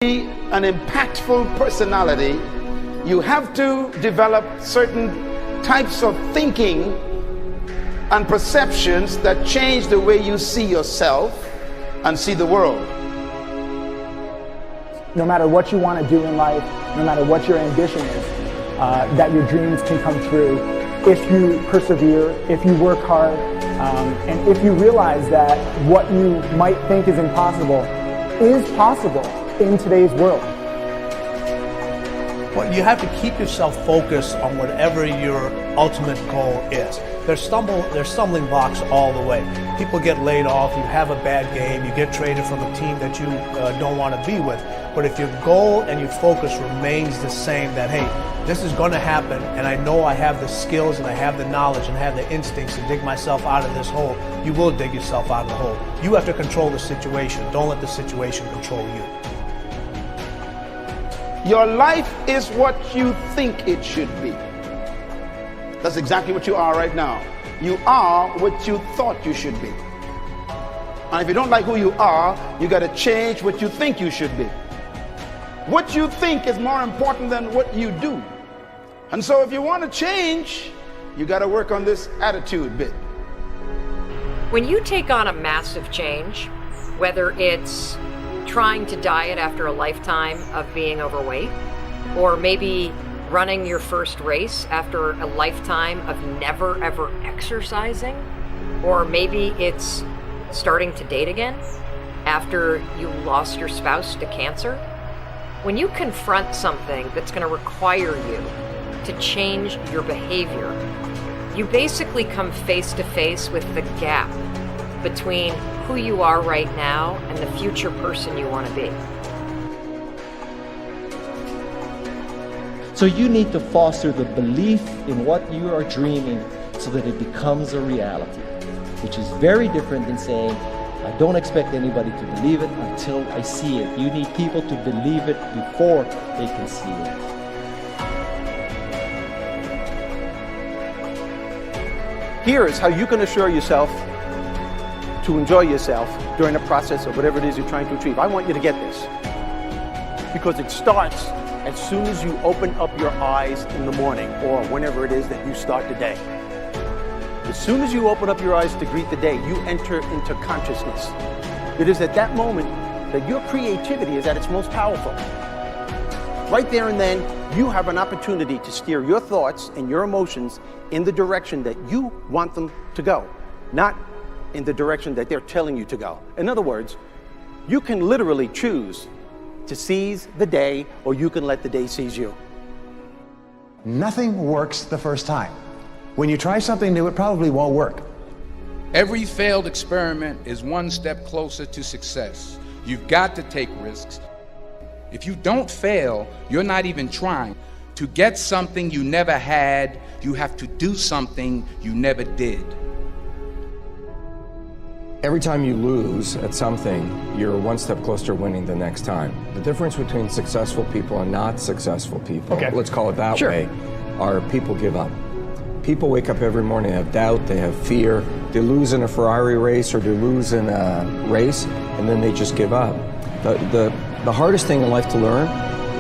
Be an impactful personality, you have to develop certain types of thinking and perceptions that change the way you see yourself and see the world. No matter what you want to do in life, no matter what your ambition is, that your dreams can come true if you persevere, if you work hard, and if you realize that what you might think is impossible is possible in today's world. Well, you have to keep yourself focused on whatever your ultimate goal is. There's stumbling blocks all the way. People get laid off, you have a bad game, you get traded from a team that you don't want to be with. But if your goal and your focus remains the same, that hey, this is going to happen, and I know I have the skills and I have the knowledge and I have the instincts to dig myself out of this hole, you will dig yourself out of the hole. You have to control the situation. Don't let the situation control you. Your life is what you think it should be. That's exactly what you are right now. You are what you thought you should be. And if you don't like who you are, you got to change what you think you should be. What you think is more important than what you do. And so if you want to change, you got to work on this attitude bit. When you take on a massive change, whether it's trying to diet after a lifetime of being overweight, or maybe running your first race after a lifetime of never ever exercising, or maybe it's starting to date again after you lost your spouse to cancer. When you confront something that's going to require you to change your behavior, you basically come face to face with the gap between who you are right now and the future person you want to be. So you need to foster the belief in what you are dreaming so that it becomes a reality, which is very different than saying, I don't expect anybody to believe it until I see it. You need people to believe it before they can see it. Here is how you can assure yourself to enjoy yourself during the process of whatever it is you're trying to achieve. I want you to get this, because it starts as soon as you open up your eyes in the morning, or whenever it is that you start the day. As soon as you open up your eyes to greet the day, you enter into consciousness. It is at that moment that your creativity is at its most powerful. Right there and then, you have an opportunity to steer your thoughts and your emotions in the direction that you want them to go, not in the direction that they're telling you to go. In other words, you can literally choose to seize the day, or you can let the day seize you. Nothing works the first time. When you try something new, it probably won't work. Every failed experiment is one step closer to success. You've got to take risks. If you don't fail, you're not even trying. To get something you never had, you have to do something you never did. Every time you lose at something, you're one step closer to winning the next time. The difference between successful people and not successful people, let's call it that way, are people give up. People wake up every morning, have doubt, they have fear, they lose in a Ferrari race or they lose in a race, and then they just give up. The hardest thing in life to learn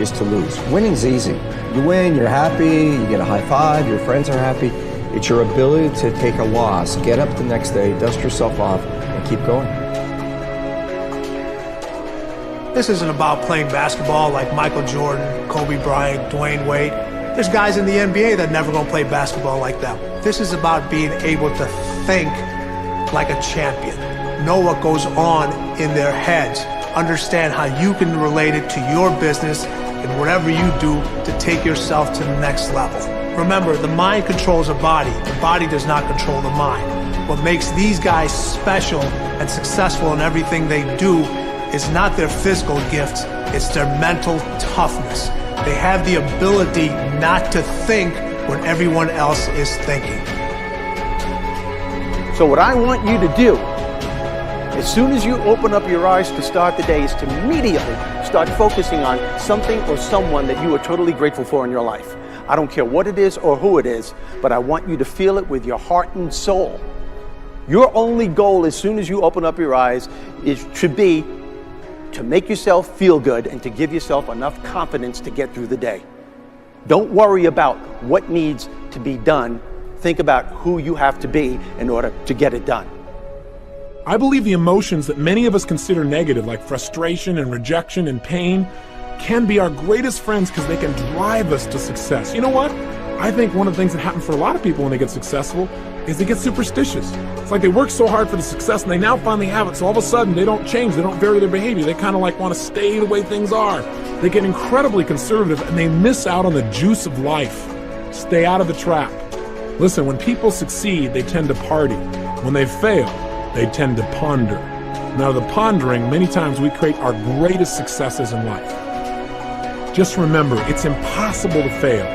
is to lose. Winning's easy. You win, you're happy, you get a high five, your friends are happy. It's your ability to take a loss, get up the next day, dust yourself off, and keep going. This isn't about playing basketball like Michael Jordan, Kobe Bryant, Dwayne Wade. There's guys in the NBA that never gonna play basketball like them. This is about being able to think like a champion, know what goes on in their heads, understand how you can relate it to your business and whatever you do to take yourself to the next level. Remember, the mind controls the body does not control the mind. What makes these guys special and successful in everything they do is not their physical gifts, it's their mental toughness. They have the ability not to think when everyone else is thinking. So what I want you to do, as soon as you open up your eyes to start the day, is to immediately start focusing on something or someone that you are totally grateful for in your life. I don't care what it is or who it is, but I want you to feel it with your heart and soul. Your only goal as soon as you open up your eyes should be to make yourself feel good and to give yourself enough confidence to get through the day. Don't worry about what needs to be done. Think about who you have to be in order to get it done. I believe the emotions that many of us consider negative, like frustration and rejection and pain, can be our greatest friends because they can drive us to success. You know what? I think one of the things that happens for a lot of people when they get successful is they get superstitious. It's like they work so hard for the success and they now finally have it, so all of a sudden they don't change, they don't vary their behavior, they kind of like want to stay the way things are. They get incredibly conservative and they miss out on the juice of life. Stay out of the trap. Listen, when people succeed, they tend to party. When they fail, they tend to ponder. Now, the pondering, many times we create our greatest successes in life. Just remember, it's impossible to fail.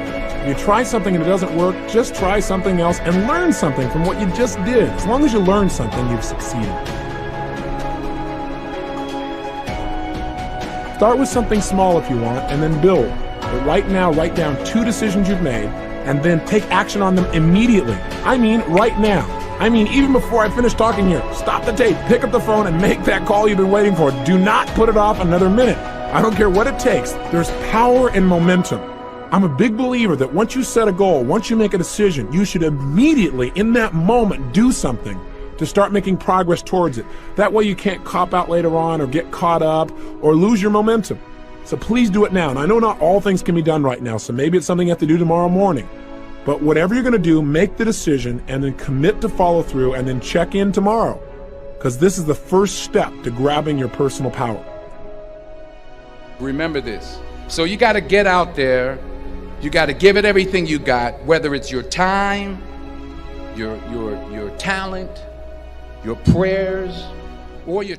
If you try something and it doesn't work, just try something else and learn something from what you just did. As long as you learn something, you've succeeded. Start with something small if you want, and then build. But right now, write down 2 decisions you've made, and then take action on them immediately. I mean, right now. I mean, even before I finish talking here, stop the tape, pick up the phone, and make that call you've been waiting for. Do not put it off another minute. I don't care what it takes. There's power in momentum. I'm a big believer that once you set a goal, once you make a decision, you should immediately, in that moment, do something to start making progress towards it. That way you can't cop out later on or get caught up or lose your momentum. So please do it now. And I know not all things can be done right now, so maybe it's something you have to do tomorrow morning. But whatever you're going to do, make the decision and then commit to follow through and then check in tomorrow. Because this is the first step to grabbing your personal power. Remember this. So you got to get out there. You got to give it everything you got, whether it's your time, your talent, your prayers, or your